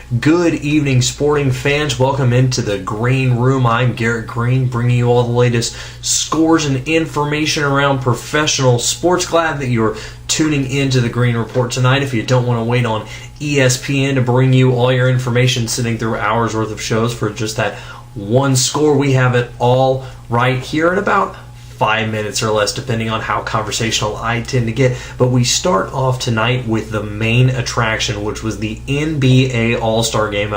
Good evening, sporting fans. Welcome into the Greene Room. I'm Garrett Greene, bringing you all the latest scores and information around professional sports. Glad that you're tuning into the Greene Report tonight. If you don't want to wait on ESPN to bring you all your information, sitting through hours worth of shows for just that one score, we have it all right here in about 5 minutes or less, depending on how conversational I tend to get. But we start off tonight with the main attraction, which was the NBA All-Star Game.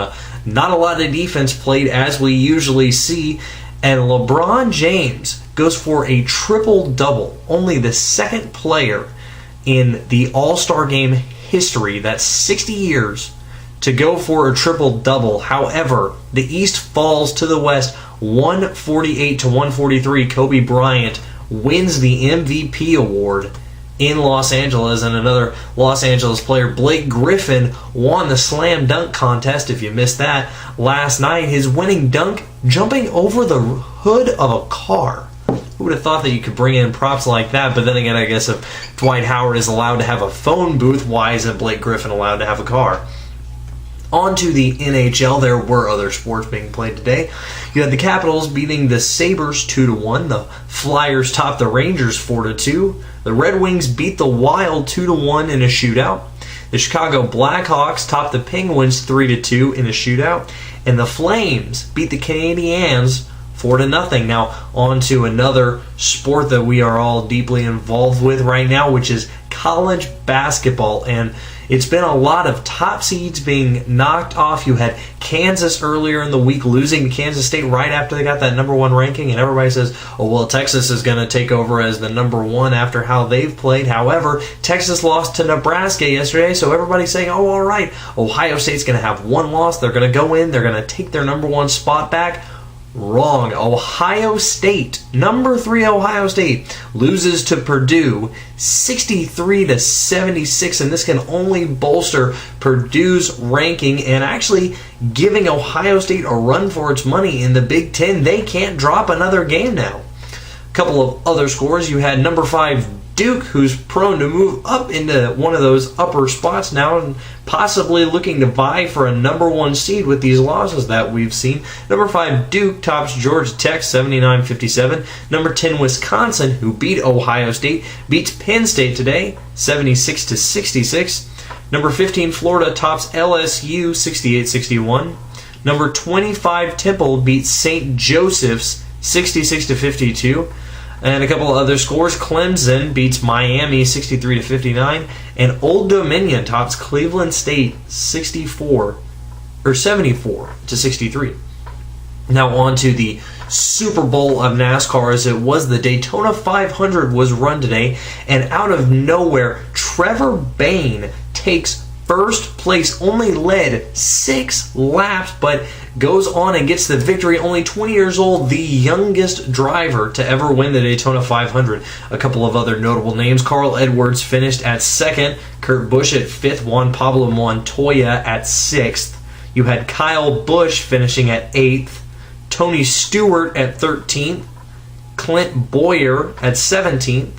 Not a lot of defense played as we usually see, and LeBron James goes for a triple-double. Only the second player in the All-Star Game history, that's 60 years, to go for a triple-double. However, the East falls to the West 148-143. Kobe Bryant wins the MVP award in Los Angeles, and another Los Angeles player, Blake Griffin, won the slam dunk contest. If you missed that last night, his winning dunk jumping over the hood of a car. Who would have thought that you could bring in props like that? But then again, I guess if Dwight Howard is allowed to have a phone booth, why isn't Blake Griffin allowed to have a car? On to the NHL. There were other sports being played today. You had the Capitals beating the Sabres 2-1. The Flyers topped the Rangers 4-2. The Red Wings beat the Wild 2-1 in a shootout. The Chicago Blackhawks topped the Penguins 3-2 in a shootout. And the Flames beat the Canadiens 4-0. Now, on to another sport that we are all deeply involved with right now, which is college basketball. And it's been a lot of top seeds being knocked off. You had Kansas earlier in the week losing to Kansas State right after they got that number one ranking, and everybody says, oh, well, Texas is going to take over as the number one after how they've played. However, Texas lost to Nebraska yesterday, so everybody's saying, oh, all right, Ohio State's going to have one loss. They're going to go in. They're going to take their number one spot back. Wrong. Ohio State, number 3 Ohio State, loses to Purdue 63-76, and this can only bolster Purdue's ranking and actually giving Ohio State a run for its money in the Big Ten. They can't drop another game now. A couple of other scores. You had number 5 Duke, who's prone to move up into one of those upper spots now and possibly looking to vie for a number 1 seed with these losses that we've seen. Number 5 Duke tops Georgia Tech 79-57. Number 10 Wisconsin, who beat Ohio State, beats Penn State today 76-66. Number 15 Florida tops LSU 68-61. Number 25 Temple beats St. Joseph's 66-52. And a couple of other scores. Clemson beats Miami 63-59, and Old Dominion tops Cleveland State 74-63. Now on to the Super Bowl of NASCAR, as it was the Daytona 500 was run today, and out of nowhere, Trevor Bayne takes first place, only led 6 laps, but goes on and gets the victory. Only 20 years old, the youngest driver to ever win the Daytona 500. A couple of other notable names. Carl Edwards finished at 2nd. Kurt Busch at 5th. Juan Pablo Montoya at 6th. You had Kyle Busch finishing at 8th. Tony Stewart at 13th. Clint Bowyer at 17th.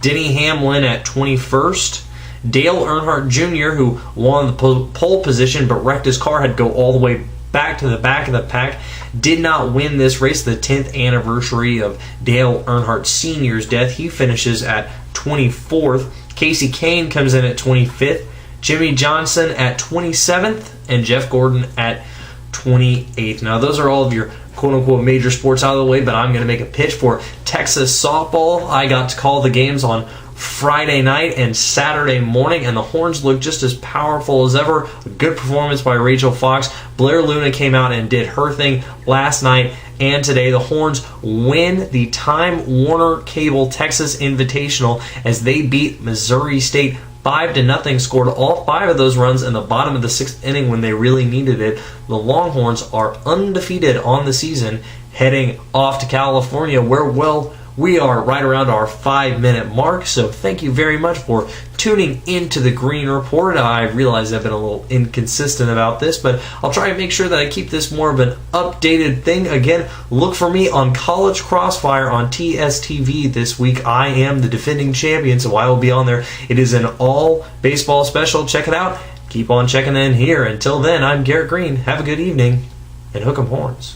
Denny Hamlin at 21st. Dale Earnhardt Jr., who won the pole position but wrecked his car, had to go all the way back to the back of the pack, did not win this race, the 10th anniversary of Dale Earnhardt Sr.'s death. He finishes at 24th. Casey Kane comes in at 25th. Jimmy Johnson at 27th. And Jeff Gordon at 28th. Now, those are all of your quote-unquote major sports out of the way, but I'm going to make a pitch for Texas softball. I got to call the games on Friday night and Saturday morning, and the Horns look just as powerful as ever. A good performance by Rachel Fox. Blair Luna came out and did her thing last night and today. The Horns win the Time Warner Cable Texas Invitational as they beat Missouri State 5-0, scored all 5 of those runs in the bottom of the 6th inning when they really needed it. The Longhorns are undefeated on the season, heading off to California, where, well, we are right around our 5-minute mark, so thank you very much for tuning into the Greene Report. I realize I've been a little inconsistent about this, but I'll try to make sure that I keep this more of an updated thing. Again, look for me on College Crossfire on TSTV this week. I am the defending champion, so I will be on there. It is an all baseball special. Check it out. keep on checking in here. Until then, I'm Garrett Greene. Have a good evening, and hook 'em horns.